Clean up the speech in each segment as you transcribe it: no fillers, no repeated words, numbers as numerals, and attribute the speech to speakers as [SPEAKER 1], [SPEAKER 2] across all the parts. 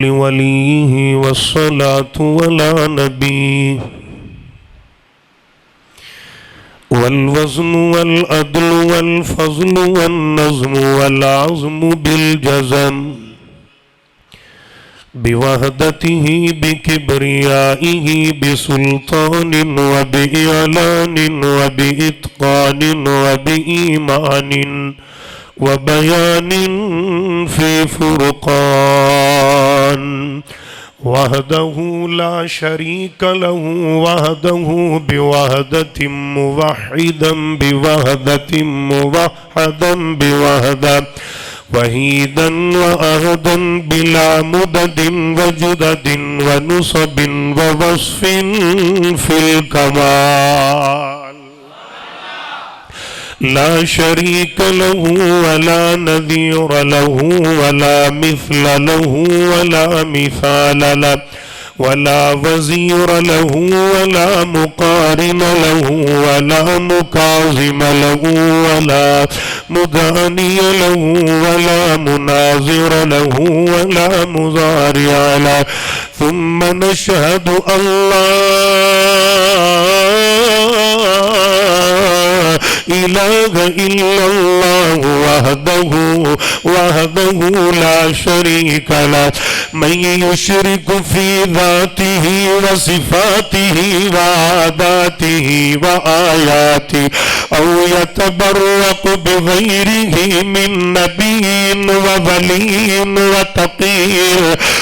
[SPEAKER 1] لوليه والصلاة ولا نبي والوزن والعدل والفضل والنظم والعزم بالجزم بوحدته بكبريائه بسلطان وبإعلان وبإتقان وبإيمان وبيان في فرقان وحده لا شريك له وحده بوحدة موحدا بوحدة موحدا بوحدة وحيدا وأحدا بلا مدد وجدد ونصب ووصف في الكمال لا شريك له ولا نذير له ولا مثل له ولا مثال له ولا وزير له ولا مقارن له ولا مكاظم له ولا مداني له ولا مناظر له ولا مضارع له ثم نشهد إله إلا الله وحده لا شريك له من يشرك في ذاته وصفاته وعاداته وآياته أو يتبرق بغيره من نبي وولي وتقي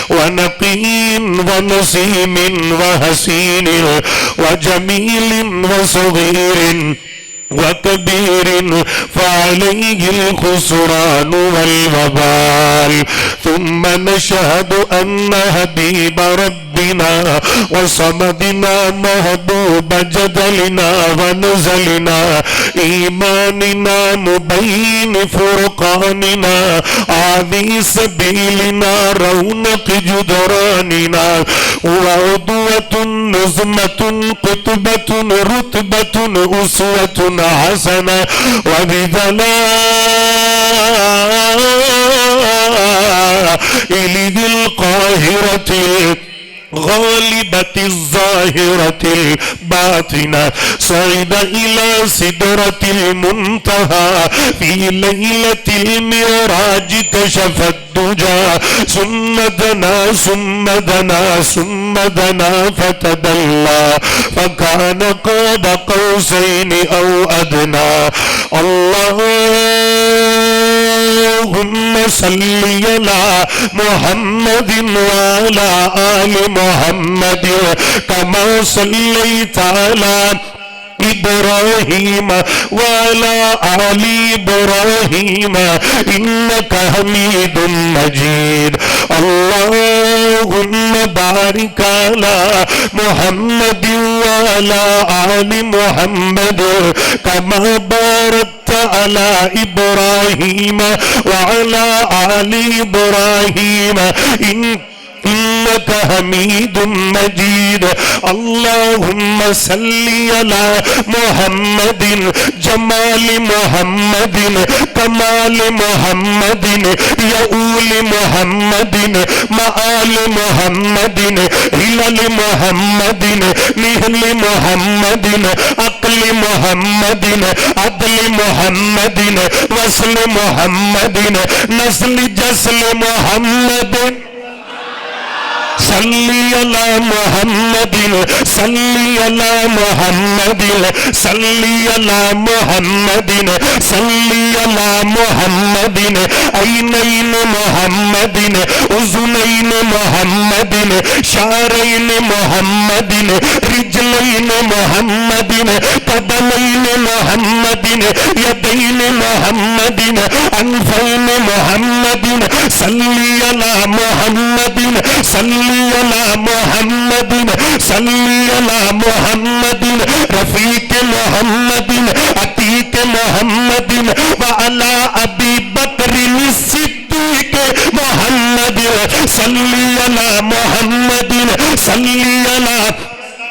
[SPEAKER 1] ونقي ونسيم وحسين وجميل وصغير وكبير فعليه الخسران والوبال ثم نشهد أن حبيب ربنا وصمدنا محبوب جدلنا ونزلنا إيماننا مبين فرقاننا عاذي سبيلنا رونق جدراننا وعضوة نظمة قطبة رتبة أسوة حسنة وبدلائل القاهرة غالبة الظاهرة الباطنة صعد إلى سدرة المنتهى في ليلة المعراج كشف الدجى ثم دنا ثم دنا ثم دنا فتدلى فكان قاب قوسين أو أدنى اللهم صل على محمد وعلى آل محمد كما صليت على إبراهيم وعلى آل إبراهيم إنك حميد مجيد اللهم بارك على محمد وعلى آل محمد كما باركت على إبراهيم وعلى آل إبراهيم إنك حميد مجيد اللهم صل على محمد جمال محمد كمال محمد يؤول محمد مآل محمد هلال محمد نهل محمد عقل محمد عدل محمد وصل محمد نسل جسل محمد صلی علی محمد صلی علی محمد صلی علی محمد صلی علی محمد عینین محمد اذنین محمد شعرین محمد رجلین محمد قدمین محمد یدین محمد انفین محمد صلی علی محمد صلی علی محمد صلی علی محمد رفیق محمد عتیق محمد وعلی ابی بکر الصدیق محمد صلی علی محمد صلی علی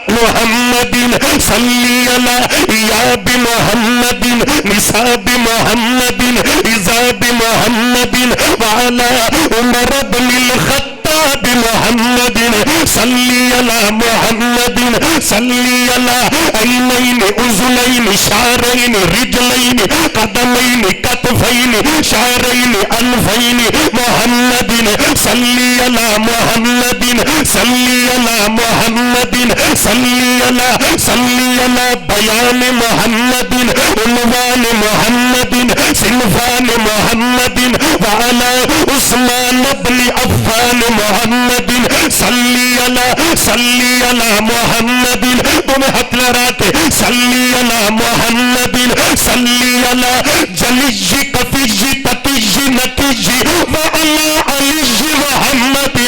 [SPEAKER 1] محمد صلی علی ایاب محمد نصاب محمد عذاب محمد وعلى عمر بن الخطاب بمحمد صلی علی محمد صلی علی عینین اذنین شعرین رجلین قدمین کتفین شعرین انفین محمد صلی علی محمد صلی علی محمد صلی علی بیان محمد عنوان محمد صنفان محمد وعلى عثمان بن عفان محمد صلی علی محمد تمہیں ہاتھ لڑا کے صلی علی محمد صلی علی جلی کفی تقی نقی وعلى علی محمد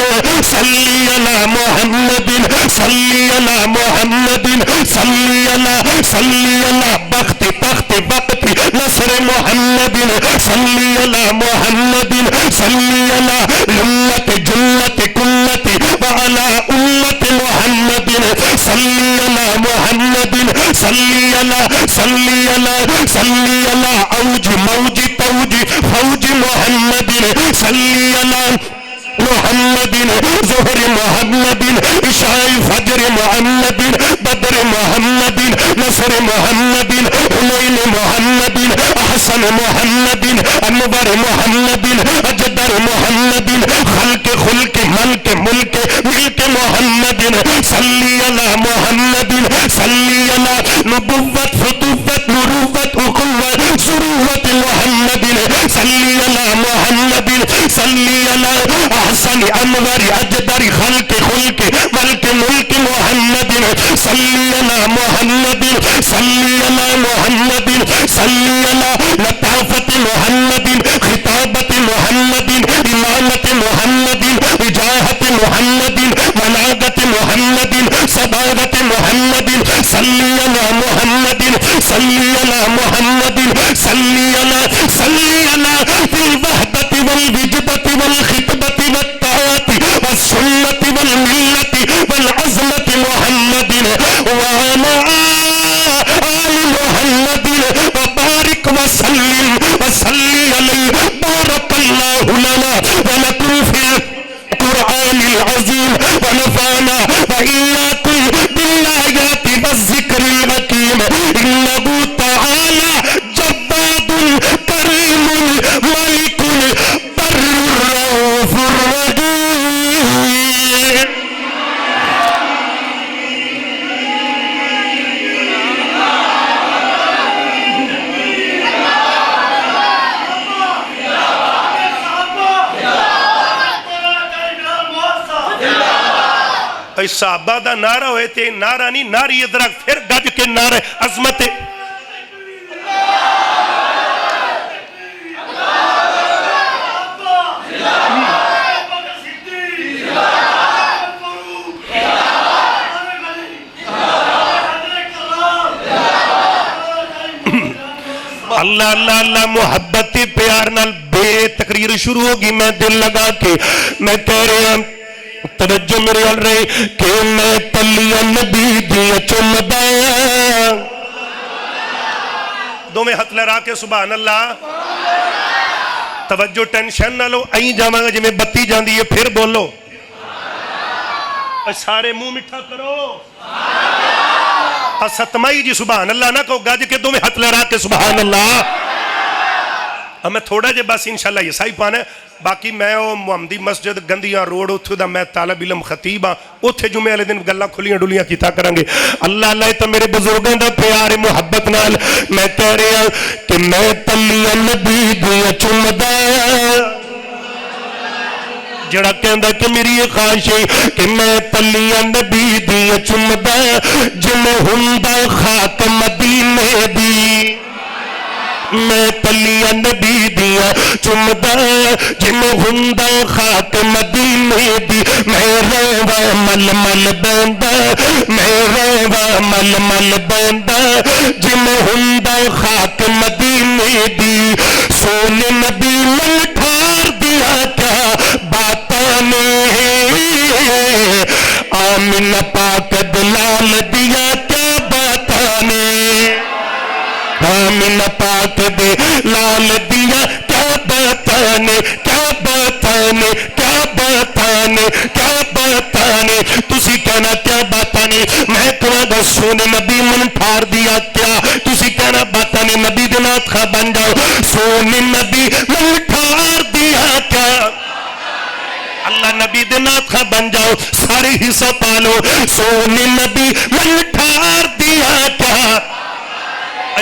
[SPEAKER 1] صلی علی محمد صلی علی محمد صلی علی بخت تخت وقت نصر محمد صلی علی محمد صلی علی لمت جلت کلت وعلى امت محمد صلی علی محمد صلی علی اوج موج توج فوج محمد صلی علی محمد ظہر محمد عشاء فجر محمد بدر محمد نصر محمد حنین محمد احسن محمد انور محمد اجدر محمد خلق خلق ملک ملک ملک محمد صلی علی محمد صلی علی نبوت فتوت نروت اخوت ضرورت محمد صلی علی محمد صلی علی احسن انور اجدر خلق خلق ملک ملک محمد صلی علی محمد صلی علی محمد صلی علی لطافت محمد خطابت محمد امامت محمد وجاہت محمد مناگت محمد صدارت محمد صلی علی محمد صلی علی محمد صلی علی فی الوحدت والوجدت والخطبت والطاعت والسنت والملت والعظمت محمد وعلى آل محمد وبارك وسلم وصلي عليه بارك الله لنا ولكم في القرآن العظيم ونفعنا وإياكم بالآيات والذكر الحكيم إنه تعالى جواد كريم ملك بر رؤوف رحيم.
[SPEAKER 2] اس صحابہ دا نعرہ ہوئے تھے نعرہ نہیں ناری ادرک پھر گج کے نعرہ عظمت اللہ اللہ اللہ محبت پیار نال بے تقریر شروع ہوگی میں دل لگا کے میں کہہ رہا ہوں توجہ میرے ال رہی کہ میں تلیاں نبی دیا چمدا دو میں ہتھ لڑا کے سبحان اللہ توجہ ٹینشن نہ لو آئی جاواں گا جی میں بتی جاندی ہے پھر بولو سارے منہ مٹھا کرو ستمائی جی سبحان اللہ نہ کہو گاج کے دو میں ہتھ لڑا کے سبحان اللہ ہمیں تھوڑا جے بس انشاءاللہ یہ سائی پانا ہے باقی میں محمدی مسجد گندیاں روڈ اتھو دا میں طالب علم خطیب ہاں اتھے جمعے والے دن گلاں کھلیاں ڈولیاں کیتا کریں گے اللہ اللہ تو میرے بزرگوں دا پیار محبت نال میں کہہ رہا کہ میں تلیاں نبی دیا چمدا جڑا کہندا کہ میری یہ خواہش ہے کہ میں تلیاں نبی دیا چمدا جنہیں ہندا خاک مدینے دی میں تلیاں نبی دیا چمدا جنہیں ہندا خاک مدینے دی میں رووا مل مل بیندا میں رووا مل مل بیندا جنہیں ہندا خاک مدینے دی سونے نبی من ٹھار دیا کیا باتاں نے آمین پاک دلال دیا کیا باتاں نے آمین پاک دے لال دیا کیا باتانے کیا باتانے کیا باتانے باتاں نے تسی کہنا کیا باتاں نے میں کہاں گا سونے نبی من ٹھار دیا کیا تسی کہنا باتاں نے نبی دے نات خواہ بن جاؤ سونے نبی من ٹھار دیا کیا اللہ نبی دے نات خواہ بن جاؤ سارے حصہ پالو سونے نبی من ٹھار دیا کیا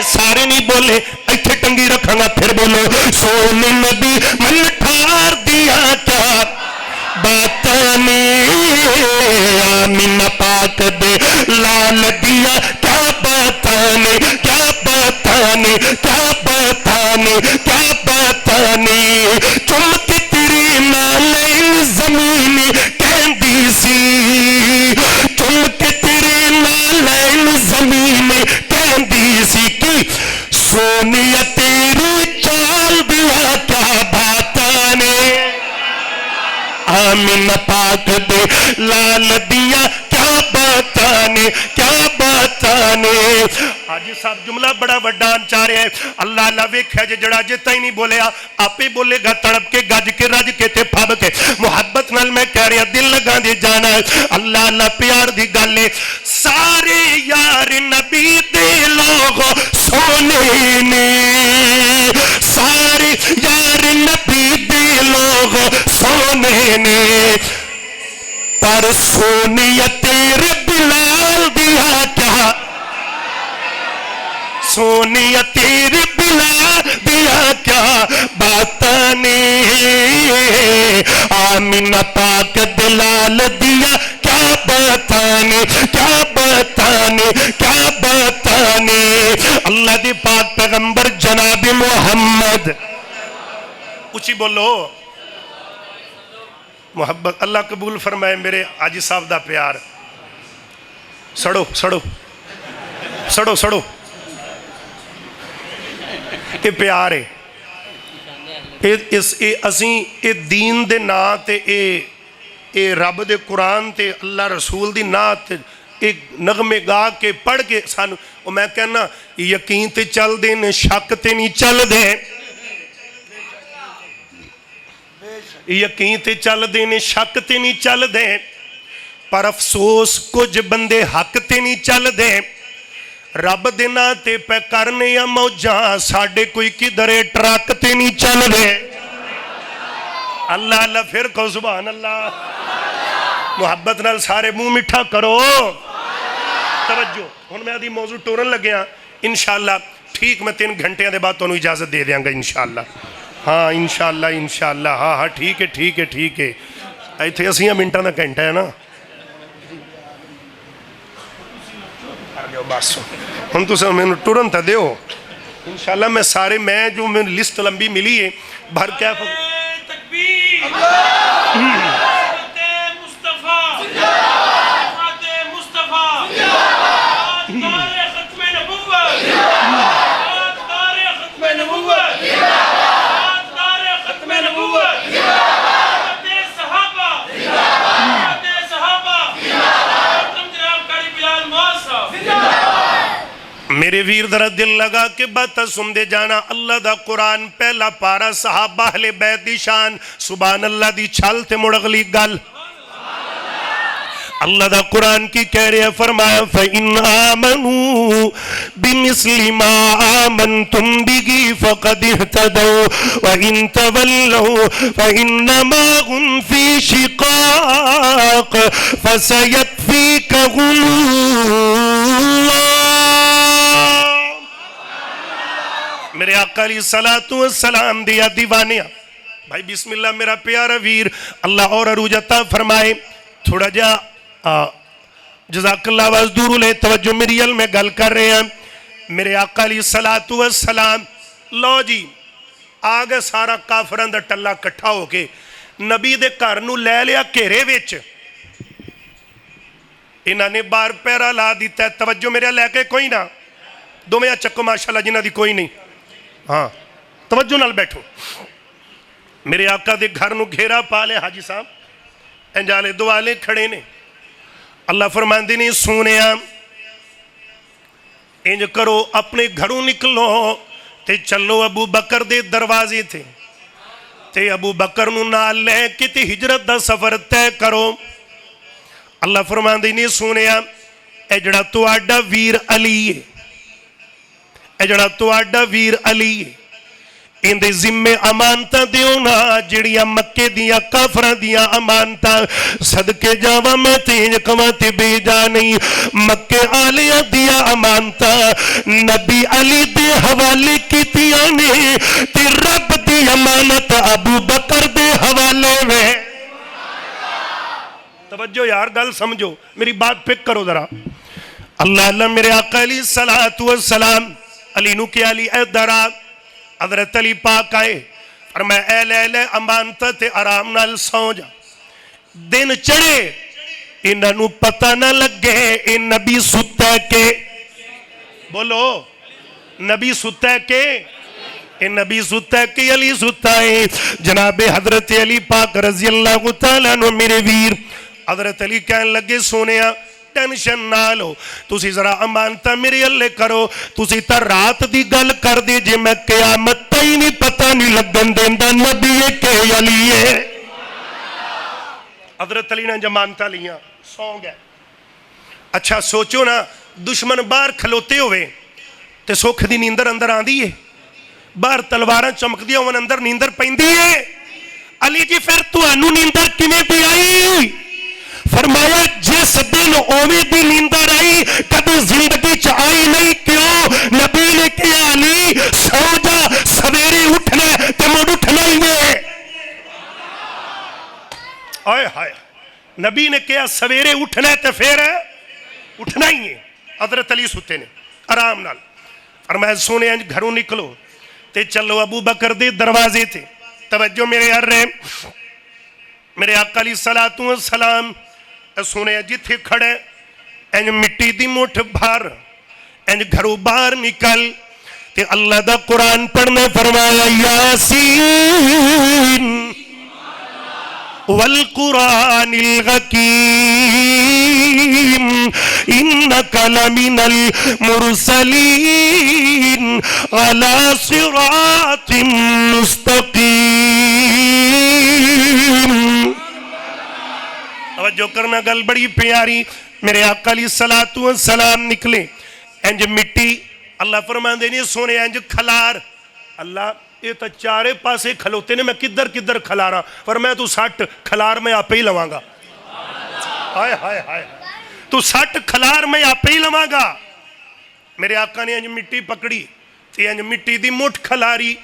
[SPEAKER 2] سارے نہیں بولے ایتھے ٹنگی رکھاں گا پھر بولو سونے نبی من ٹھار دیا کیا باتانے آمینہ پاک دے لال دیا کیا باتانے کیا باتانے کیا باتانے کیا باتانے چمک تیری نالین زمین کہندی سی چمک تیری نالین زمین کہندی سی کی سونیا تیری چال دیا کیا باتانے آمین پاک دے لال دیا کیا باتانے کیا باتانے آج صاحب جملہ بڑا وڈان چاہ رہے ہیں اللہ اللہ ویکھا جے جڑا جتا ہی نہیں بولے آپ ہی بولے گا تڑپ کے گج کے رج کے تے پھب کے محبت نال میں کہہ رہا دل لگا دے جانا ہے اللہ اللہ پیار دی گالے سارے یار نبی دے لوگ سونے نے سارے یار نبی دے لوگ سونے نے پر سونیا تیرے بلال دیا کیا سونیا تیرے بلال دیا کیا باتانے آمینہ پاک دلال دیا کیا باتانے کیا باتانے کیا باتانے اللہ دی پاک پیغمبر جناب محمد اچھی بولو محبت اللہ قبول فرمائے میرے حاجی صاحب دا پیار سڑو سڑو سڑو سڑو یہ پیار ہے اسی دین دے نا تے اے رب دے قرآن تے اللہ رسول دی نا تے ایک نغمے گا کے پڑھ کے سانو اور میں کہنا یقین تے چل دے نے شک تے نہیں چل دے یقین تے چل دے نے شک تے نہیں چل دے پر افسوس کچھ بندے حق تے نہیں چل دے رب دینا تے پہ کرنے یا موجاں ساڑھے کوئی کی درے ٹرک تے نہیں چل دے اللہ اللہ پھر کو سبحان اللہ محبت نال سارے منہ مٹھا کرو توجہ ہن میں آدھی موضوع ٹورن لگے ہاں انشاءاللہ ٹھیک میں 3 گھنٹے دے بعد تو انہوں اجازت دے دیاں گا انشاءاللہ ہاں انشاءاللہ انشاءاللہ ہاں ہاں ٹھیک ہے ٹھیک ہے ٹھیک ہے ایتھے 80 منٹاں دا گھنٹہ ہے نا بس ہن تو میں ٹورن تا دیو انشاءاللہ میں سارے میں جو میں لسٹ لمبی ملی ہے بھر کیا تکبیر میرے ویر ذرا دل لگا کہ بات سن دے جانا اللہ دا قرآن پہلا پارا صحابہ اہل بیت دی شان سبحان اللہ دی چھال تے مڑغلی گل اللہ دا قرآن کی کہہ رہے فرمایا فَإِنْ آمَنُوا بِمِثْلِ مَا آمَنْتُمْ بِهِ فَقَدْ اهْتَدَوْا وَإِنْ تَوَلَّوْا فَإِنَّمَا هُمْ فِي شِقَاقٍ فَسَيَكْفِيكَهُمُ اللَّهُ میرے آقا علیہ السلام دیا دیوانیاں بھائی بسم اللہ میرا پیارا ویر اللہ اور عروج عطا فرمائے تھوڑا جا جزاک اللہ وازدور لے توجہ میری علم میں گل کر رہے ہیں میرے آقا علیہ السلام لو جی آگے سارا کافران دا ٹلہ کٹھا ہو کے نبی دے کارنو لے لیا کیرے ویچ انہاں نے بار پیرا لا دیتا ہے توجہ میرے لے کے کوئی نہ دو میں چکو ماشاءاللہ جنہ دی کوئی نہیں ہاں توجہ نال بیٹھو میرے آقا دے گھر نو گھیرا پالے حاجی صاحب انجالے دوالے کھڑے نے اللہ فرماندے نے سونے انج کرو اپنے گھروں نکلو تے چلو ابو بکر دے دروازے تھے تے ابو بکر نو نال لے کے تے ہجرت دا سفر تے کرو اللہ فرماندے نے سونیا اے جڑا تواڈا ویر علی ہے، اے جڑا تواڈا ویر علی ہے، ان دے ذمے امانتاں دیو نا جڑیاں مکے دیاں کافراں دیاں امانتاں صدقے جاواں میں تینج کواں تے بے جا نہیں، مکے آلیاں دیاں امانتاں نبی علی دے حوالے کیتیاں نے تے رب دی امانت ابو بکر دے حوالے میں۔ توجہ یار گل سمجھو، میری بات پک کرو ذرا۔ اللہ میرے آقا علیہ السلام علی نو کیا علی اے درا، حضرت علی پاک آئے فرمایا اے لے لے امانت تے آرام نال سو جا، دن چڑھے انہاں نو پتہ نہ لگے اے نبی ستا کے، بولو نبی ستا کے، اے نبی ستا کے علی ستا ہے۔ جناب حضرت علی پاک رضی اللہ تعالیٰ عنہ میرے ویر حضرت علی کہنے لگے سونیا ٹینشن نہ لو، تسی ذرا امانتہ میرے اللہ کرو، تسی تا رات دی گل کر دی جے میں قیامت تائی نہیں پتہ نہیں لگن دیندہ نبی کے علی ہے۔ حضرت علی نے جمانتہ لیاں سو گئے۔ اچھا سوچو نا دشمن باہر کھلوتے ہوئے تے سوکھ دی نیندر اندر آن دی ہے، باہر تلواراں چمک دیا ہون اندر نیندر پیندی ہے۔ علی جی پھر تو انو نیندر کیویں بھی آئی؟ فرمایا جس دن اوے دی نیندر آئی کبھی زندگی چائی نہیں، کیوں؟ نبی نے کہا علی سو جا سویرے اٹھنا تے مڑ اٹھنا ہی ہے۔ آئے ہائے نبی نے کہا سویرے اٹھنا تے پھر اٹھنا ہی ہے۔ حضرت علی ستے نے آرام نال فرمایا سونے انج گھروں نکلو تے چلو ابو بکر دے دروازے تے۔ توجہ میرے یار رہے، میرے آقا علیہ السلام سونے جتھے کھڑے انج مٹی دی مٹھ بھار انج گھروں باہر نکل تے اللہ دا قرآن پڑھنے فرمایا یاسین والقرآن الحکیم انک لمن المرسلین علی صراط مستقیم۔ توجہ کرنا گل بڑی پیاری، میرے آقا علیہ السلام نکلے انج مٹی، اللہ فرمان دے نہیں سونے انج کھلار، اللہ یہ تو چارے پاسے کھلوتے نے میں کدھر کدھر کھلارا، فرمایا تو 60 کھلار میں آپ ہی لواں گا، ہائے ہائے ہائے تو 60 کھلار میں آپ ہی لواں گا۔ میرے آقا نے انج مٹی پکڑی تے انج مٹی دی مٹھ کھلاری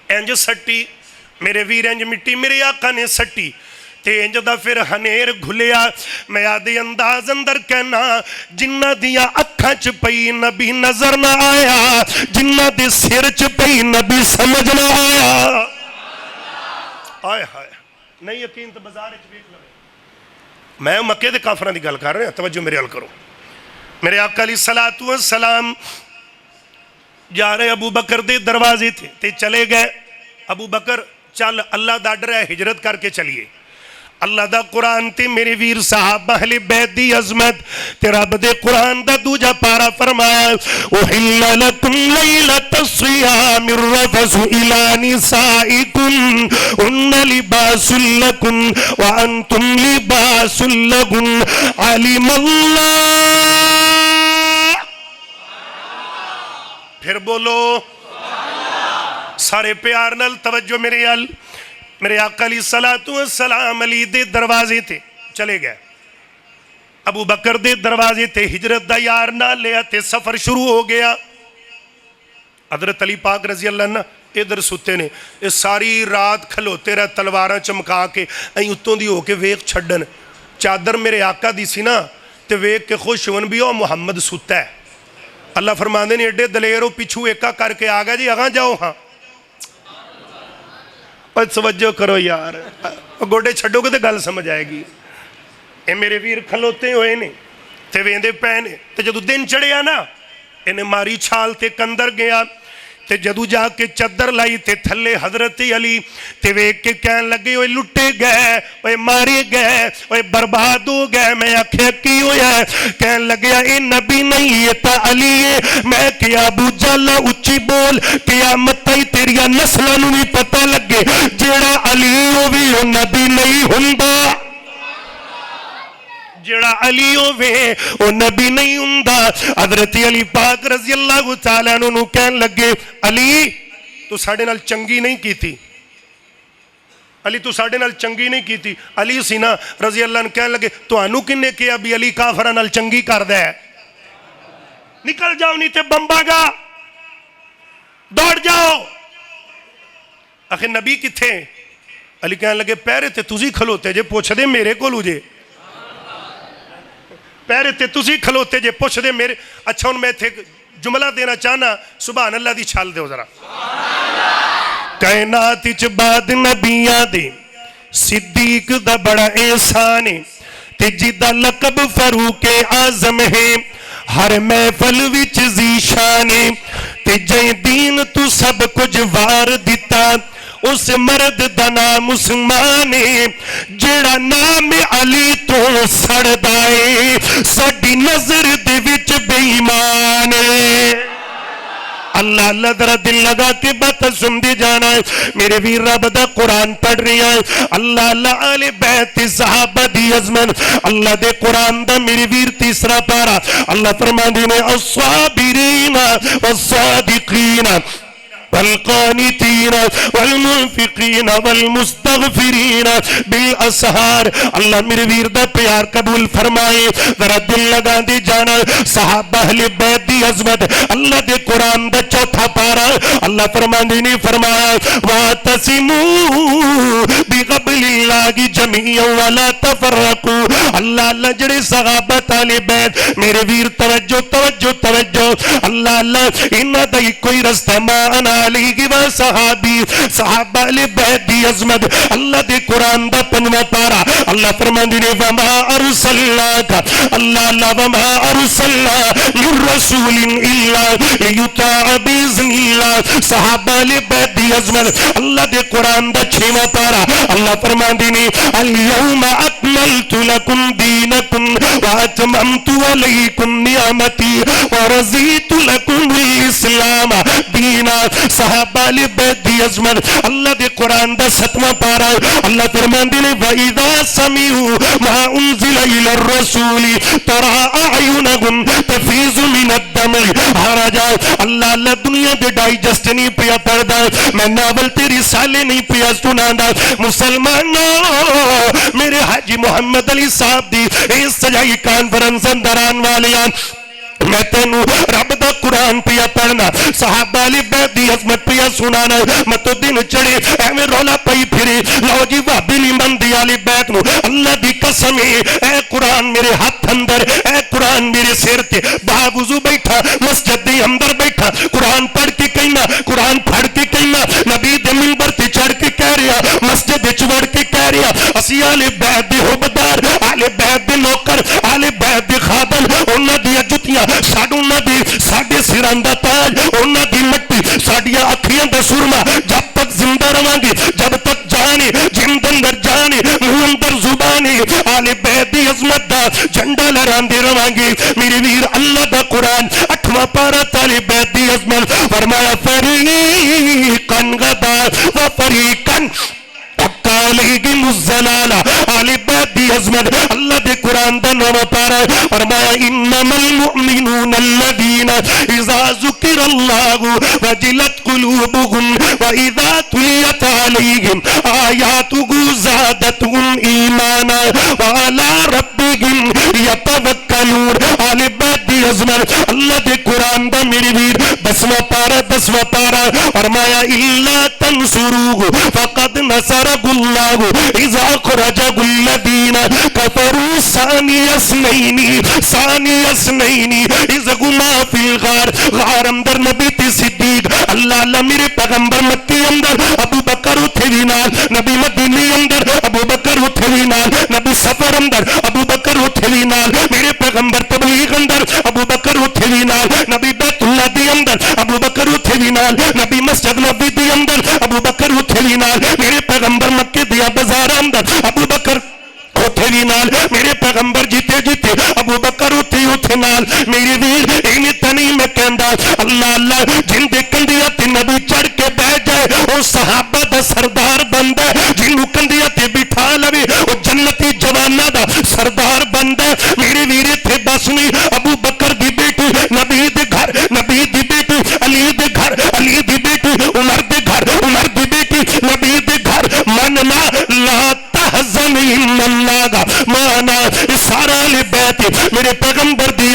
[SPEAKER 2] انج سٹی، میرے ویر انج مٹی میرے آقا نے سٹی تے انج دا پھر ہنیر گھلیا۔ میں آدھے انداز اندر کہنا جنہ دیا اکھاں چ پئی نبی نظر نہ آیا، جنہ دے سر چ پئی نبی سمجھ نہ آیا۔ آئے ہائے نہیں یقین تو بازار چ ویکھ لو، میں مکے دے کافراں دی گل کر رہا ہوں، توجہ میرے حل کرو۔ میرے آقا علیہ السلام جا رہے ابو بکر دے دروازے تھے تے چلے گئے، ابو بکر چل اللہ دا ڈر ہے ہجرت کر کے چلیے، اللہ دا قرآن تے میرے ویر صاحب اہل بیت دی عظمت تے رب دے قرآن دا دوجا پارا فرمایا اُحِلَّ لَكُمْ لَيْلَةَ الصِّيَامِ الرَّفَثُ إِلَىٰ نِسَائِكُمْ هُنَّ لِبَاسٌ لَكُمْ وَأَنْتُمْ لِبَاسٌ لَهُنَّ عَلِمَ اللَّهُ۔ پھر بولو سارے پیار نال توجہ میرے ال، میرے آقا علیہ السلام علی دے دروازے تے چلے گئے، ابو بکر دے دروازے تے ہجرت دا یار نہ لیا تے سفر شروع ہو گیا۔ حضرت علی پاک رضی اللہ عنہ ادھر ستے نے، اس ساری رات کھلوتے رہے تلواراں چمکا کے این اتوں دی ہو کے ویک چھڑن، چادر میرے آقا دی سی نا تے ویک کے خوش ہون بھی ہو محمد ستا ہے۔ اللہ فرماندے نے ایڈے دلیروں پیچھو ایکا کر کے آگا جی آگاں جاؤ ہاں، توجہ کرو یار گوڑے چھڑو گے تو گل سمجھ آئے گی۔ اے میرے ویر کھلوتے ہوئے نے تے ویندے پہنے تے جدو دن چڑھیا نا انہیں ماری چھال تے کندر گیا تے جدو جا کے چدر لائی تے تھلے حضرت علی تے ویک کے کہن لگے اوے لٹے گئے، اوے مارے گئے، اوے برباد ہو گئے۔ میں آکھیا کی ہویا ہے؟ کہن لگیا اے نبی نہیں یہ تا علی ہے۔ میں کیا ابو جالا اچھی بول قیامت تائی تیریا نسلانو بھی پتہ لگے جیڑا علی ہو بھی نبی نہیں ہندا۔ جڑا علی ہووے او نبی نہیں ہوندا. حضرت علی پاک رضی اللہ تعالیٰ عنہ نو کہن لگے علی تو ساڈے نال چنگی نہیں کیتی, علی تو ساڈے نال چنگی نہیں کیتی. علی سی نا رضی اللہ عنہ کہن لگے تانوں کنے کہیا بھی علی کافراں نال چنگی کردا ہے؟ نکل جاؤ نہیں تے بمبا گا, دوڑ جاؤ. آخر نبی کتھے؟ علی کہنے لگے پیرے تے تسی کھلوتے جے پوچھ دے میرے کولو جے, پیرے تے تسی کھلوتے جے پوچھ دے میرے. اچھا ہن میں تھے جملہ دینا چاہنا, سبحان اللہ دی چھال دے ہو ذرا. کائنات وچ بعد نبیاں دے صدیق دا بڑا احسان ہے تے جدا لقب فاروق اعظم ہے, ہر محفل وچ ذیشان ہے تے جے دین تو سب کچھ وار دیتا اس مرد دا نام عثمان ہے, جڑا نام علی تو سڑدا ہے ساڈی نظر دے وچ بے ایمان ہے. اللہ اللہ ذرا دل لگا کے بات سن دی جانا ہے. میرے ویر رب دا قرآن پڑھ رہی ہے, اللہ اللہ آل بیت صحابہ دی عظمت, اللہ دے قرآن دا میرے ویر تیسرا پارا اللہ فرمان دی نے الصابرین والصادقین والقانتین والمنفقین والمستغفرین بالاسحار. اللہ میرے ویر دا پیار قبول فرمائے. ذرا دل لگا دی جانا صحابہ اہل بیت دی عظمت, اللہ دے قرآن دا چوتھا پارا اللہ فرماندی نے فرمایا وَاعْتَصِمُوا بِحَبْلِ اللَّهِ جَمِيعًا وَلَا تَفَرَّقُوا. اللہ اللہ جڑے صحابہ اہل بیت میرے ویر توجہ توجہ توجہ, اللہ اللہ انہاں دا کوئی رستہ ما انا علیہ و صحابی صحابہ علی بیت دی عظمت. اللہ دے قرآن دا پنجواں پارا اللہ فرماندی نے وما ارسلناک اللہ اللہ وما ارسلنا من رسول الا لیطاع باذن اللہ. صحابہ علی بیت دی عظمت اللہ دے قرآن دا چھواں پارا اللہ فرماندی نے اليوم اکملت لکم دینکم واتممت علیکم نعمتی ورضیت لکم الاسلام دینا. صحابہ علی بیت دی عظمت اللہ دے قرآن دا ستواں پارا اللہ فرمان دی نے وَإِذَا سَمِعُوا مَا أُنزِلَ إِلَى الرَّسُولِ تَرَىٰ أَعْيُنَهُمْ تَفِيضُ مِنَ الدَّمْعِ. ہارا جائے اللہ اللہ دنیا دے ڈائجسٹ نہیں پیا پڑھدا, میں ناول تے رسالے نہیں پیا سناندا. مسلمانوں میرے حاجی محمد علی صاحب دی اس سجائی کانفرنس اندران والیاں میں تینوں رب دا قرآن پیا پڑھنا صحابہ علی بیت دی عظمت پیا سنانا. میں تو دن چڑے ایویں رولا پئی پھری لو جی بھابی نہیں مندی علی بیت نو. اللہ دی قسم اے قرآن میرے ہاتھ اندر, اے قرآن میرے سر تے باوضو بیٹھا مسجد دے اندر بیٹھا قرآن پڑھ کے کہنا قرآن پڑھ کے کہنا نبی دے منبر تے چڑھ کے کہہ رہا مسجد وچ وڑ کے کہہ رہا اسی اہل بیت دے حبدار اہل بیت دے نوکر اہل بیت دے خادم انہاں دی جُتیاں ساڈے سراں دا تاج انہاں دی مٹی ساڈیاں اکھیاں دا سرما جب تک زندہ رہاں گے جب تک جانے جن اندر جانے منہ اندر زبانے آل بیت دی عظمت دا جھنڈا لہراندے رہاں گے. میرے ویر اللہ دا قرآن اٹھواں پارا طالب بیت دی عظمت فرمایا فریقاً غدا و فریقاً علیہم الزلالہ. آل بیت دی عظمت اللہ دے قرآن دا نواں پارا فرمایا انما المؤمنون الذین اذا ذکر اللہ وجلت قلوبهم واذا تلیت علیہم آیاتہ زادتهم ایمانا وعلی ربهم یتوکلون. آل بیت دی عظمت اللہ دے قرآن دا میری ویر دسواں پارا فرمایا الا تنصروہ فقد نصرہ اللہ اذا اخرجہ الذین کفروا ثانی اثنین اذ ہما فی الغار. غار اندر نبی تے صدیق اللہ اللہ میرے پیغمبر مکی اندر ابو بکر اتھے بھی نال نبی مدینی اندر ابو بکر اتھے بھی نال نبی سفر اندر ابو بکر اتھے بھی نال میرے پیغمبر تبلیغ اندر ابو بکر اتھے بھی نال نبی بیت اللہ دی اندر ابو بکر اتھے بھی نال نبی مسجد نبی دی اندر ابو بکر اتھے بھی نال میرے پیغمبر مکے دیا بازار اندر ابو بکر اتھے بھی نال میرے پیغمبر جیتے جیتے ابو بکر اتھے نال. میری ویر اینی تنی میں کہندا اللہ اللہ جن دے کندیاں تے نبی چڑھ کے بہ جائے او صحابہ دا سردار بندا ہے, جنوں کندیاں تے بٹھا لوے او جنتی جواناں دا سردار بن جاندا میرے ویرے تھے بس نہیں ابو بکر دی بیٹی نبی دے گھر نبی دی بیٹی علی دے گھر علی دی بیٹی عمر دے گھر عمر دی بیٹی نبی دے گھر مننا لا تحزن ان اللہ مانا سارا اہل بیت میرے پیغمبر دی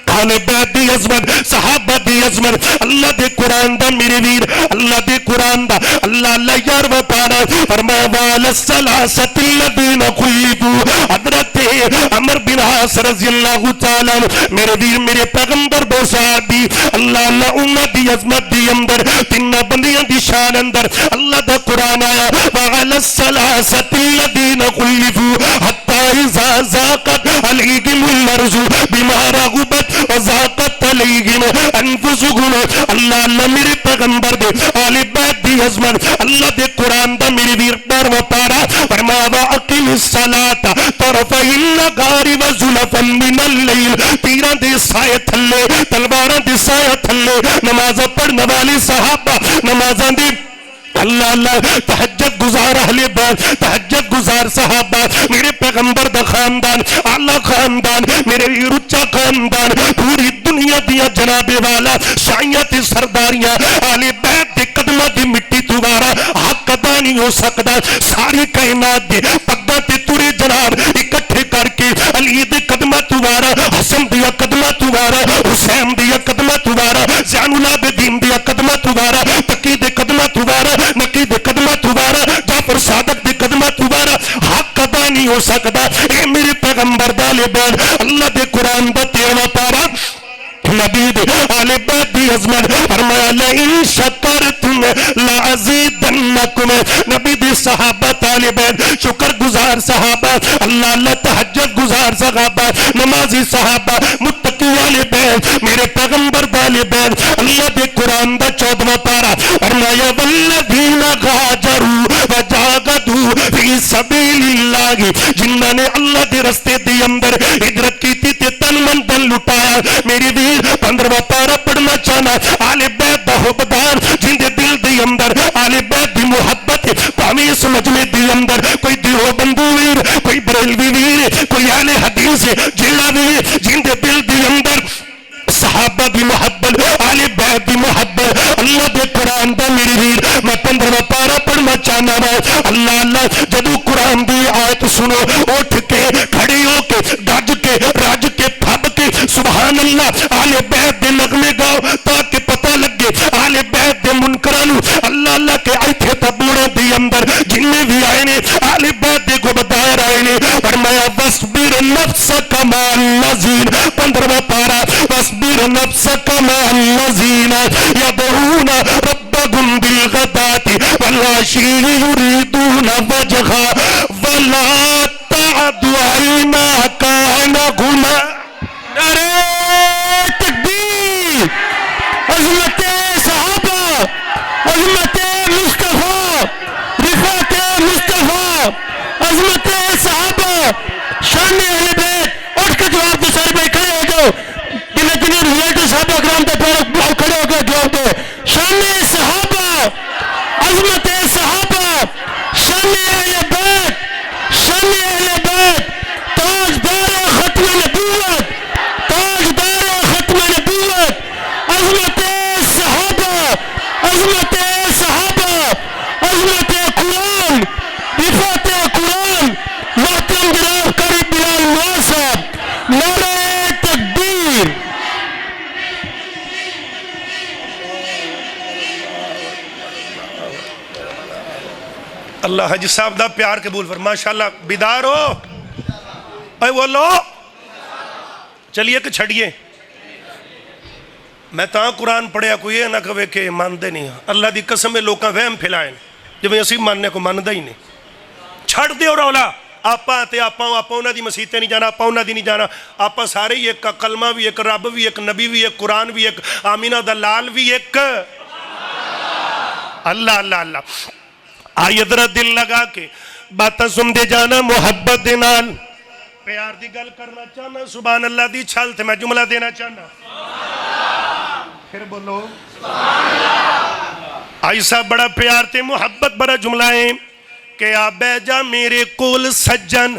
[SPEAKER 2] اہل بیت دی عظمت صحابہ دی عظمت اللہ دے قرآن دا میرے ویر اللہ دے قرآن دا اللہ یار وطانا فرمایا والسلاسۃ الذین خلفوا حضرت عمر بن عاص رضی اللہ تعالیٰ میرے ویر میرے پیغمبر دو صحابی اللہ امت دی عظمت دی اندر تین بندیاں دی شان اندر اللہ دا قرآن آیا والسلاسۃ الذین خلفوا حتی اذا ذاقت علیہم الارض بما رغبت وذاقت علیہم انفسہم اللہ میرے پیغمبر دے آل بیت دی عظمت اللہ دے قرآن دا میرے ویر پر وطارا فرمایا واقم الصلاۃ طرفی النہار وزلفا من اللیل تیراں دے سائے تھلے تلواراں دے سائے تھلے نماز پڑھنے والے صحابہ نمازاں دی اللہ اللہ تہجد گزار اہل بیت تہجد گزار صحابہ میرے پیغمبر دا خاندان اعلیٰ خاندان میرے رچا خاندان پوری دنیا دیا جناب والا شائعت سرداریاں اہل بیت دے قدمہ دی مٹی دوبارہ حق ادا نہیں ہو سکتا ساری کائنات دے پگا تے تورے جناب اکٹھے کر کے علی دے قدمہ دوبارہ حسن دیا قدمہ دوبارہ حسین دیا قدمہ دوبارہ زین العابدین دیا قدمہ دوبارہ تقی دے قدمہ دوبارہ نقی دے قدمہ دوبارہ جعفر صادق دے قدمہ دوبارہ حق ادا نہیں ہو سکتا اے میرے پیغمبر دالے بین اللہ دے قرآن دا تیرہ پارا نبی دے آل بیت دی عظمت فرمایا لئن شکرتم لازیدنکم نبی دے صحابہ طالبین شکر گزار صحابہ اللہ اللہ تہجد گزار صحابہ نمازی صحابہ متقی آل بیت میرے پیغمبر دال بیت اللہ دے قرآن دا 14واں پارا فرمایا والذین غاجروا وجاہدوا فی سبیل اللہ جنہاں نے اللہ دے رستے دی اندر ہجرت کی تھی تے تن من دل لٹایا میری ویر 15واں پارا پڑھنا چاہنا آل بیت دا حبدار جن دے دل دی اندر آل بیت دی محبت پامی اس مجمع دی اندر کوئی دیوبندی ویر کوئی بریلوی ویر کوئی اہل حدیث جیڑا ویر جن دے دل دی اندر صحابہ دی محبت آل بیت دی محبت اللہ دے قرآن دا میری ویر میں 15واں پارا پڑھنا چاہنا وا اللہ اللہ جدو قرآن دی آیت سنو اٹھ کے کھڑی ہو کے گج کے راج کے پھب کے سبحان اللہ آل بیت دے نغمے گاؤ تاکہ پتہ لگے آل بیت دے منکرانو اللہ اللہ کے آئیتھے تبوڑے دی اندر جنہیں بھی آئے نے آل بیت دے کو بدائر آئے نے فرمایا وَاسْبِرْ نَفْسَكَ مَعَ الَّذِينَ 15واں پارا وَاسْبِرْ نَفْسَكَ مَعَ الَّذِينَ يَدْعُونَ رَبَّهُمْ بِالْغَدَاةِ وَالْعَشِيِّ يُرِيدُونَ وَجْهَهُ وَلَا تَعْدُ عَيْنَاكَ عَنْهُمْ نعرہ تکبیر عظمت صحابہ عظمت مصطفیٰ رفعت مصطفیٰ عظمت صحابہ شان اہل بیت اٹھ کے جواب دو سارے بھائی کھڑے ہو جاؤ جنہیں ریلیٹو صحابہ اکرام تے پیر کھڑے ہو کے جواب دو شان صحابہ عظمت صحابہ شان اہل بیت شان اہل بیت تاجدار ختم نبوت تاجدار ختم نبوت عظمت صحابہ عظمت صحابہ عظمت قرآن رفعت قرآن محترم جناب قاری بلال نواز صاحب نعرہ تکبیر
[SPEAKER 1] اللہ حج صاحب دا پیار قبول فرما ماشاءاللہ بیدار ہو اے بولو چلیے کہ چھڑیے میں تاں قرآن پڑھیا کوئی یہ نہ کہے کہ ماندے نہیں اللہ دی قسم لوکاں وہم پھیلائیں جب اسی ماننے کو ماندہ ہی نہیں چھڑ دے اور اولا آپا تے آپا انہاں دی مسیحتے نہیں جانا آپا انہاں دی نہیں جانا آپا سارے ہی ایک کلمہ بھی ایک رب بھی ایک نبی بھی ایک قرآن بھی ایک آمینہ دلال بھی ایک اللہ اللہ اللہ آئیے ذرا دل لگا کے باتاں سن دے جانا محبت دینال پیار دی گل کرنا چاہنا سبحان اللہ دی چھل تھے میں جملہ دینا چاہنا پھر بولو آئی صاحب بڑا پیار تے محبت بڑا جملہ ہے کہ آ بے جا میرے کول سجن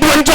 [SPEAKER 1] 52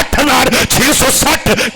[SPEAKER 1] 8660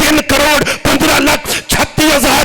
[SPEAKER 1] 3,15,36,000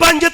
[SPEAKER 1] 5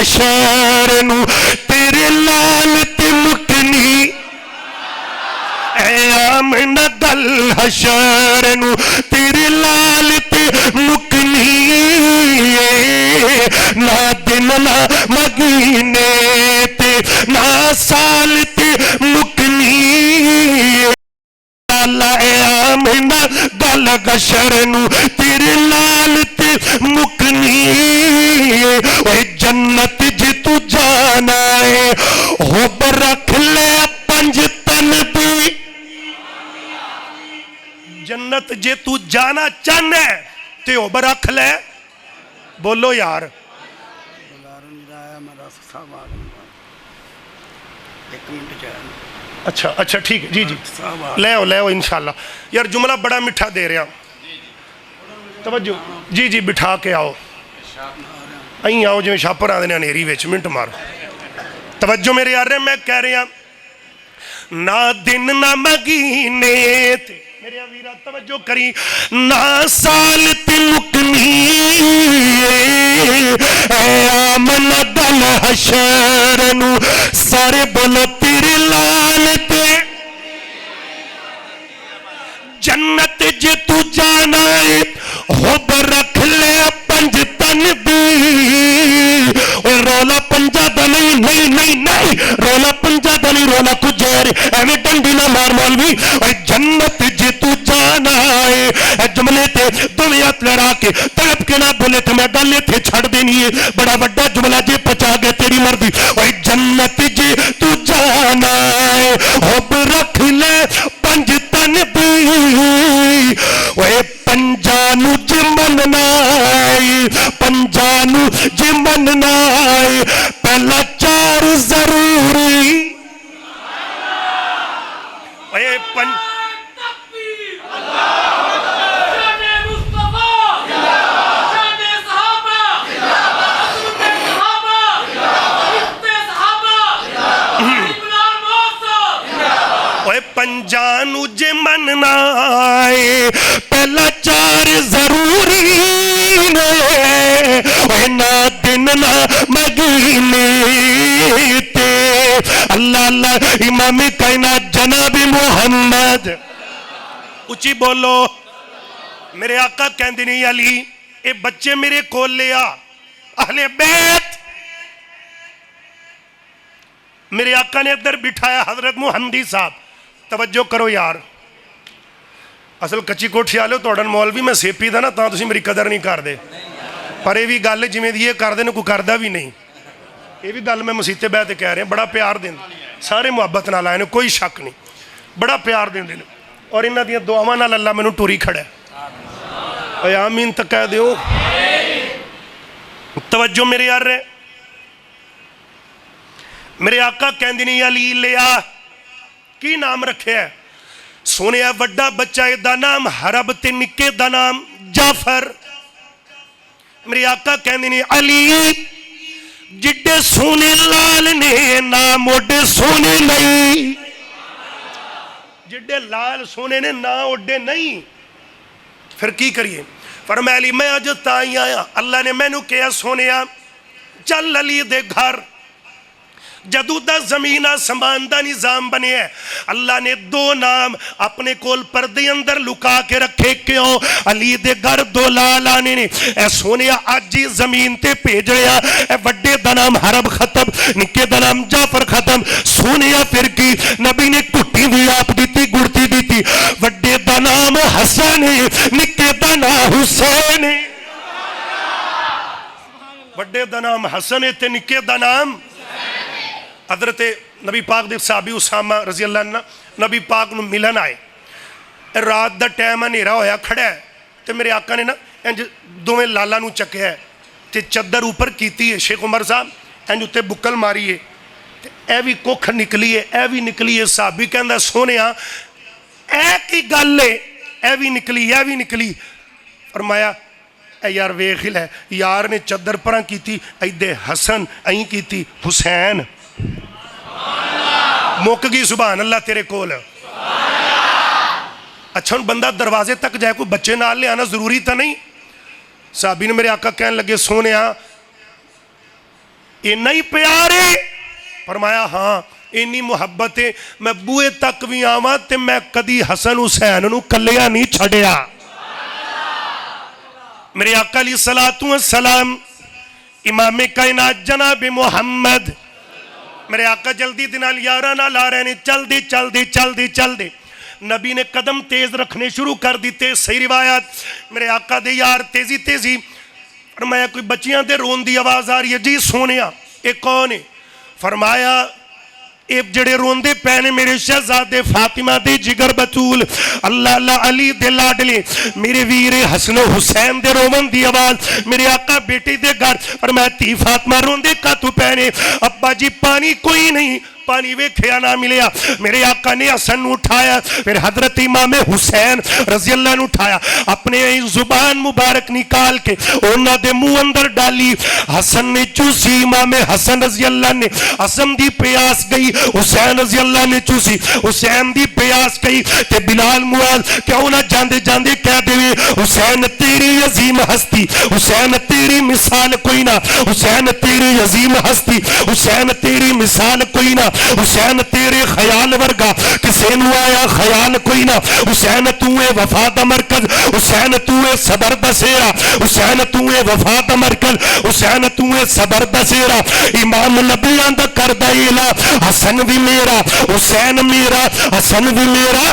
[SPEAKER 2] حشر نو تیرے لال تے مکنی اے آمنہ دل حشر نو تیرے لال تے مکنی نہ دن نہ مگینے تے نہ سال تے مکنی اللہ اے آمنہ دل حشر نو تیرے لال تے مکنی اے جنت جی تو جانا ہے حب رکھ لے پنج تن دی
[SPEAKER 1] جنت جے تو جانا چاہنا ہے تے حب رکھ لے بولو یار اچھا ٹھیک ہے جی لے ہو انشاءاللہ یار جملہ بڑا مٹھا دے رہا توجہ جی بٹھا کے آؤ این آؤ جو شاپر آدھنے انیری ویچ منٹ مارو توجہ میرے یار میں کہہ رہا نہ دن نہ مگینے تے میرے ویرہ توجہ کری نہ سال تے مکنی اے آمن دل حشر نو سارے بولو تیرے لال تے جنت جے تو جانا ہے حب رکھ لے پنج تن دی رولا پنجا دا نہیں رولا پنجا دا نہیں رولا کو جیر ایویں ڈنڈی نہ مار مولوی جنت جے تو جانا ہے جملے تے دنیا لڑا کے تڑپ کے نہ بولے تو میں گلے تھے چھڑ دینی ہے بڑا بڑا جملہ جے پچا گئے تیری مردی جنت جے تو جانا ہے حب رکھ لے پنج تن دی پنجانو جے مننا پنجانو جے مننا پہلا چار ضروری پنجانو جے مننا پہلا چار ضروری نہ دن نہ مگینے تے اللہ امام کائنات جناب محمد اچھی بولو میرے آقا کہندے نہیں علی اے بچے میرے کول لیا اہل بیت میرے آقا نے ادھر بٹھایا حضرت محمدی صاحب توجہ کرو یار اصل کچی کوٹھی آلے توڑن مولوی میں سیپی دا نا تاں تسی میری قدر نہیں کر دے پر یہ بھی گل جی میں دیئے کر دے نے کوئی کردہ بھی نہیں یہ بھی گل میں مسیطے بیعتے کہہ رہے ہیں بڑا پیار دیں سارے محبت نہ لائے کوئی شک نہیں بڑا پیار دیں اور انہاں دیاں دعاواں نال اللہ میں نو ٹوری کھڑے اے آمین تک کہہ دیو توجہ میرے یار رہے میرے آقا کہندے نہیں علی لیا کی نام رکھے ہے سونے وڈا بچہ دا نام حرب تے نکے دا نام جعفر میرے آقا کہندے نہیں علی جڈے سونے لال نے نام اوڈے سونے نہیں جڈے لال سونے نے نام اوڈے نہیں پھر کی کریے فرمایا علی میں اج تائیں آیا اللہ نے میں نو کیا سونیا چل علی دے گھر جدودہ زمینہ سمان دا نظام بنے ہیں اللہ نے دو نام اپنے کول پردے اندر لکا کے رکھے کیوں علی دے گھر دو لالانے نے اے سونیا آجی زمین تے پیج رہا اے وڈے دا نام حرب ختم نکے دا نام جعفر ختم سونیا پھر کی نبی نے کٹی بھی آپ دیتی گڑتی دیتی وڈے دا نام حسن نکے دا نام حسین وڈے دا نام حسن تے نکے دا نام حضرت نبی پاک دے صحابی اسامہ رضی اللہ عنہ نبی پاک نو ملن آئے رات دا ٹائم نیرا ہویا کھڑا ہے تے میرے آقا نے نا دو میں لالا نو چکے ہے تے چدر اوپر کیتی ہے شیخ عمر صاحب انج اتے بکل ماری ہے اے بھی ککھ نکلی ہے اے بھی نکلی ہے صحابی کہندہ سونے ہاں اے کی گل لے اے بھی نکلی فرمایا اے یار ویخل ہے یار نے چدر پران کی تھی ایدے حسن این کی تھی حسین موک گئی سبحان اللہ تیرے کول اچھا ان بندہ دروازے تک جائے کوئی بچے نال لے آنا ضروری تھا نہیں صحابی نے میرے آقا کہنے لگے سونے اینا ہی پیار ہے؟ فرمایا ہاں اینی محبت ہے میں بوئے تک بھی آواں تے میں کدی حسن حسین نو کلیا نہیں چھڑیا۔ میرے آقا علیہ السلام امام کائنات جناب محمد، میرے آقا جلدی دنال یارہ نہ لا رہے نے، چل دے نبی نے قدم تیز رکھنے شروع کر دیتے۔ صحیح روایات میرے آقا دے یار تیزی فرمایا کوئی بچیاں دے رون دی آواز آ رہی ہے، جی سونیا ایک کون ہے؟ فرمایا ایک جڑے رون دے پہنے میرے شہزادے فاطمہ دے جگر بطول اللہ علی دے لاڈلے میرے ویر حسن و حسین دے رومن دی آواز، میرے آقا بیٹی دے گھر فرمایا تی فاطمہ رون دے کا تو پہنے؟ ابا جی پانی کوئی نہیں، پانی ویکھیا نہ ملیا۔ میرے آقا نے حسن اٹھایا، پھر حضرت امام حسین رضی اللہ نے اٹھایا، اپنے زبان مبارک نکال کے انہاں دے منہ اندر ڈالی، حسن نے چوسی، امام حسن رضی اللہ نے حسن دی پیاس گئی، حسین رضی اللہ نے چوسی، حسین دی پیاس گئی تے بلال معاذ کیوں نہ جاندے کہہ دے حسین تیری عظیم ہستی، حسین تیری مثال کوئی نہ، حسین تیری عظیم ہستی، حسین تیری مثال کوئی نہ، حسین تیرے خیال ورگا کسے نو آیا خیال کوئی نہ، حسین توے وفا دا مرکز، حسین توے صبر دا سیرا، حسین توے وفا دا مرکز، حسین توے صبر دا سیرا، امام نبیان دا کردہ ایلا حسن بھی میرا، حسین میرا، حسن بھی میرا،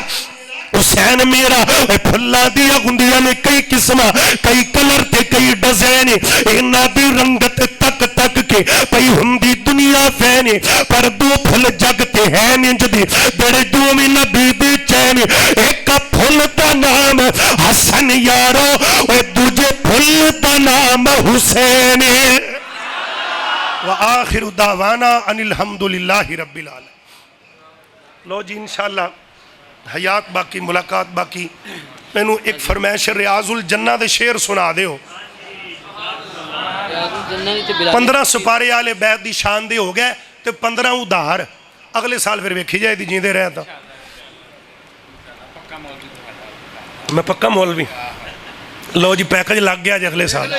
[SPEAKER 1] حسین میرا۔ پھلا دیا گندیا نے کئی قسمہ کئی کلر تے کئی ڈزینے اینا دی رنگت تک کے پئی ہندی دنیا فینے پر دو پھل جگتے ہیں جدی بڑے دو میں نبی دی چینے، ایک پھل دا نام حسن یارو اور دوجے پھل دا نام حسین۔ وآخر دعوانا ان الحمدللہ رب العالمین۔ لو جی انشاءاللہ حیات باقی ملاقات باقی، میں نو ایک فرمائش ریاض الجنہ دے شعر سنا دے ہو، 15 سپارے آلے بیت دی شان دے ہو گئے تے 15 ادھار اگلے سال پھر ویکھی جائے دی جیندے رہتا۔ میں پکا مولوی، لو جی پیکج لگ گیا جی اگلے سال۔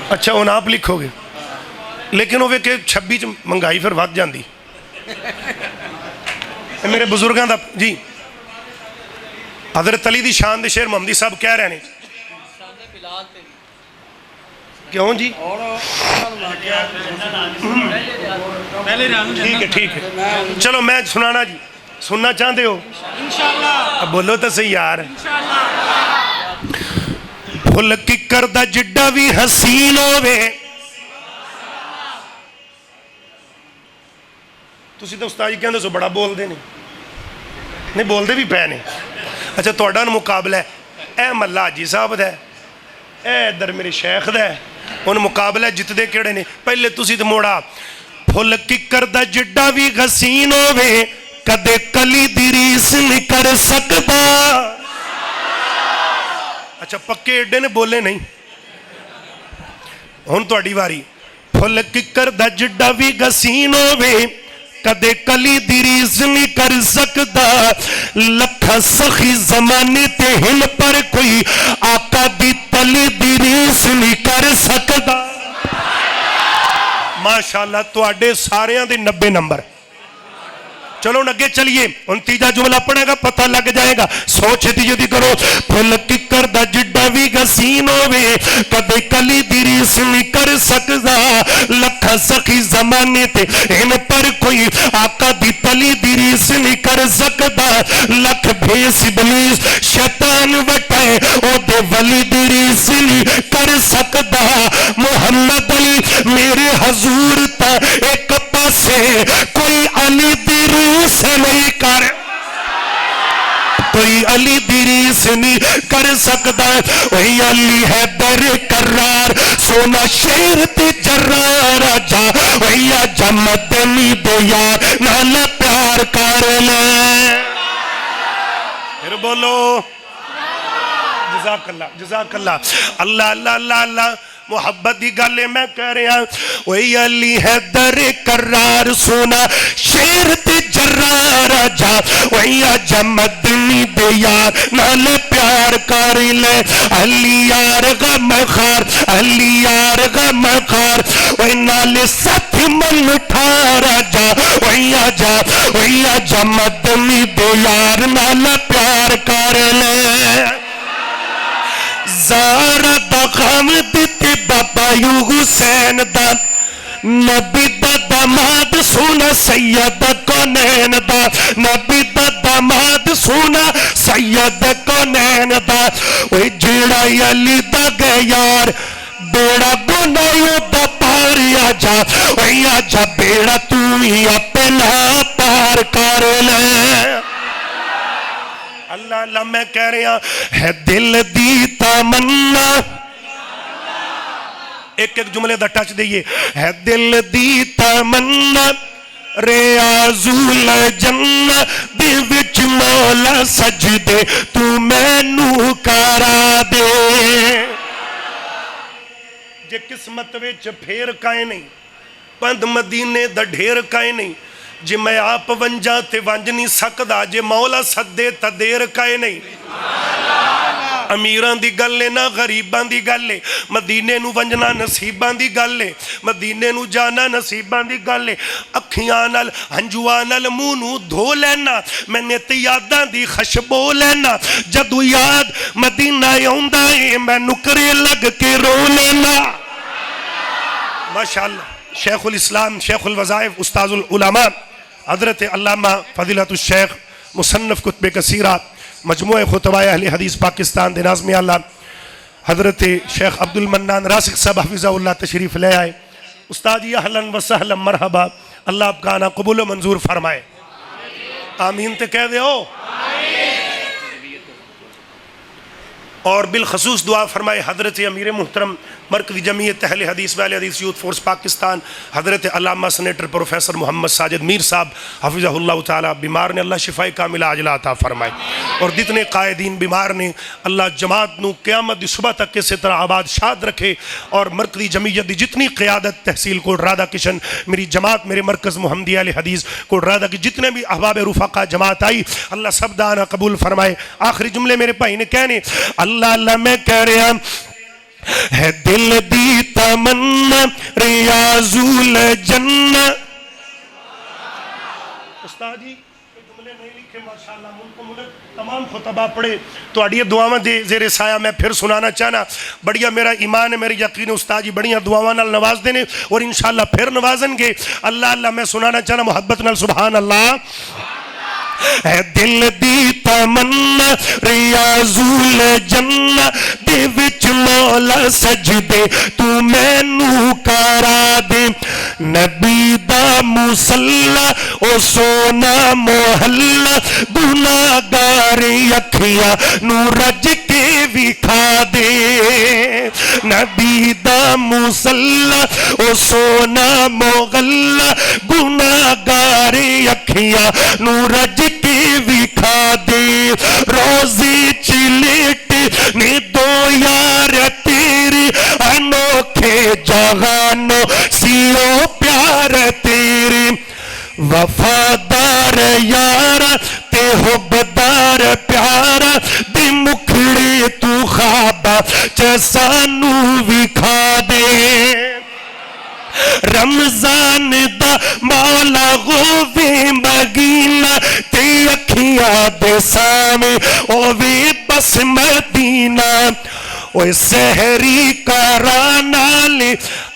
[SPEAKER 1] اچھا ان آپ لکھو گے، لیکن وہ کہ 26 منگائی پھر وقت جاندی میرے بزرگاں دا جی۔ حضرت علی دی شان دے شعر محمدی صاحب کہہ رہے ہیں کیوں جی؟ ٹھیک ہے چلو میں سنانا جی، سننا چاہتے ہو؟ اب بولو تو صحیح یار۔ پھل کی کردہ جڈا بھی حسین ہووے، تسی تو استاد جی کہندے سو بڑا بول دے نہیں بول دے بھی پے نے۔ اچھا توڑا مقابلہ ہے، اے ملا جی صاحب دا ہے، اے ادھر میرے شیخ دا ہے، ان مقابلہ جت دے کیڑے نے۔ پہلے تسی تو موڑا پھل کی کردہ جڈا بھی حسین ہووے کدے کلی دی ریس نہیں کر سکدا۔ اچھا پکے ایڈے نے بولے نہیں، ہن تہاڈی واری۔ پھل کی کردہ جڈا بھی حسین ہووے کدے کلی دی ریس نہیں کر سکدا، لکھا سخی زمانے تے ہن پر کوئی آقا دی تلی دی ریس نہیں کر سکدا۔ ماشاءاللہ تواڈے ساریاں دے 90 نمبر۔ چلو نگے چلیے، ان تیجا جملہ پڑھے گا پتہ لگ جائے گا، سوچے دیجئے کرو۔ پھل کی کردہ جڈا بھی حسین ہووے کدے کلی دی ریس نہیں کر سکدا، لکھا سخی زمانے تے ان پر کوئی آقا دی تلی دی ریس نہیں کر سکدا، لکھ بھیس ابلیس شیطان وٹائے او دے ولی دی ریس نہیں کر سکدا۔ محمد علی میرے حضور تا ایک پاسے کوئی علی دی ریس نہیں کر، کوئی علی دی ریس نہیں کر سکتا۔ وہی علی ہے در کرار سونا شیر تے جرار جا، وہی آجا مدنی دے یار نالا پیار کر لے۔ پھر بولو جزاک اللہ جزاک اللہ۔ اللہ اللہ اللہ اللہ محبت دی گالے میں کہہ رہا وہی علی ہے در کرار سونا شیر تے جرار جا، وہی آجا مدنی دے یار نال پیار
[SPEAKER 2] کر لے علی یار غم خار علی یار غم خار اوے نال ساتھ من ٹھارا جا ویا جا ویا جا مدنی دے یار نال پیار کر لے زارا دا غم دیتے بابا یو حسین دا نبی دا داماد سونا سید کونین دا نبی دا داماد سونا سید کونین دا وی جیڑا علی دا گے یار بیڑا گنایو دا پاری آجا وی آجا بیڑا تو ہی اپنا پار کر لے اللہ اللہ میں کہہ رہا ہے دل دی تمنا ایک ایک جملے دا ٹچ دئیے ہے دل دی تمنا ریاض الجنہ دی وچ مولا سجدے تو مینوں کرا دے جے قسمت وچ پھیر کائے نہیں پند مدینے دا ڈھیر کائے نہیں جے میں آپ ونجا تے ونج نہیں سکدا جے مولا سدے تا دیر کائے نہیں امیران دی گل لے نا غریبان دی گل لے مدینے نو ونجنا نصیبان دی گل لے مدینے نو جانا نصیبان دی گل لے اکھیاں ہنجوان منہ دھو لینا میں نے تے یاداں دی خشبو لینا جدو یاد مدینہ آوندا ہے میں نکرے لگ کے رو لینا ماشاءاللہ شیخ الاسلام شیخ الوظائف استاذ العلماء حضرت علامہ فضیلت الشیخ مصنف کتب کثیرہ مجموعہ خطبہ اہل حدیث پاکستان دے ناظم اعلیٰ حضرت شیخ عبد المنان راسخ صاحب حفظہ اللہ تشریف لے آئے استاد یہ اہلاً و سہلاً مرحبا اللہ آپ کا آنا قبول و منظور فرمائے آمین تے کہہ دے ہو اور بالخصوص دعا فرمائے حضرت امیر محترم مرکزی جمعیت اہل حدیث و اہل حدیث یوتھ فورس پاکستان حضرت علامہ سینیٹر پروفیسر محمد ساجد میر صاحب حفظہ اللہ تعالی بیمار نے اللہ شفاء کاملہ عاجلہ عطا فرمائے اور جتنے قائدین بیمار نے اللہ جماعت نو قیامت دی صبح تک کسی طرح آباد شاد رکھے اور مرکزی جمعیت دی جتنی قیادت تحصیل کوٹ رادھا کشن میری جماعت میرے مرکز محمدی اہل حدیث کوٹ رادھا کی جتنے بھی احباب رفقا جماعت آئی اللہ سب دانا قبول فرمائے آخری جملے میرے بھائی نے کہنے اللہ اللہ میں کہہ رہا ہے دل دی تمنا ریاض الجنہ استاد جی جملے نہیں لکھے ماشاءاللہ ملک تمام خطبہ پڑھے تو اڈیے دعاواں دے زیر سایہ میں پھر سنانا چاہنا بڑیا میرا ایمان ہے میری یقین ہے استاد جی بڑیا دعاواں نال نواز دینے اور انشاءاللہ پھر نوازن گے اللہ اللہ میں سنانا چاہنا محبت نال سبحان اللہ ہے دل دی تمنا ریاض الجنہ دے وچ مولا سجدے تو مینوں کرا دے نبی دا مصلی او سونا محلہ گناہگار اکھیاں نو رج کے وکھا دے نبی دا مصلی او سونا محلہ گناہگار اکھیاں نو رج کے وکھا دے روزی چلیٹ نے دو یار تیرے انوکھے جہانوں سیو پیار تیرے وفادار یار تے حبدار پیار دے مکھڑے تو خوابہ چسانو وکھا دے رمضان دا مولا غوے مگینہ تے اکھیاں دے سامے اوے بس مدینہ اوے سحری کرانا لے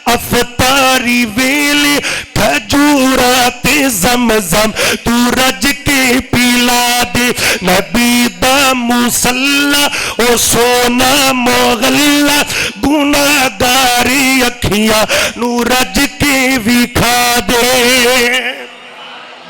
[SPEAKER 2] افطاری ویلے کھجورا تے زمزم تو رج کے پیلا دے نبی دا مصلی او سونا مغلہ گناہگاری اکھیاں نو رج کے وکھا دے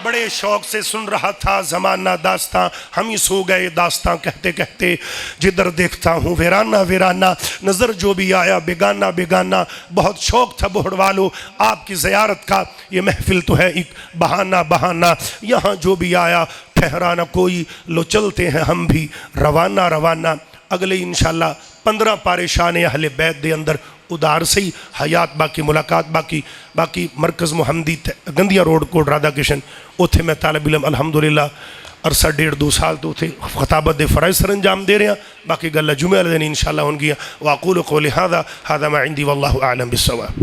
[SPEAKER 2] بڑے شوق سے سن رہا تھا زمانہ داستان ہم ہی سو گئے داستان کہتے کہتے جدھر دیکھتا ہوں ویرانہ ویرانہ نظر جو بھی آیا بیگانہ بیگانہ بہت شوق تھا بہڑ والو آپ کی زیارت کا یہ محفل تو ہے ایک بہانہ بہانہ یہاں جو بھی آیا ٹھہرانا کوئی لو چلتے ہیں ہم بھی روانہ روانہ اگلے انشاءاللہ 15 پارے شان اہل بیت دے اندر ادار سے حیات باقی ملاقات باقی مرکز محمدی گندیا روڈ کوٹ رادھا کشن اوتھے میں طالب علم الحمدللہ
[SPEAKER 1] عرصہ 1.5-2 سال تو اتنے خطابت دے فرائض سر انجام دے رہے ہیں. باقی گلہ جمعہ والے دن انشاءاللہ ہون گیا. واقول قولی هذا ما عندي والله اعلم بالصواب.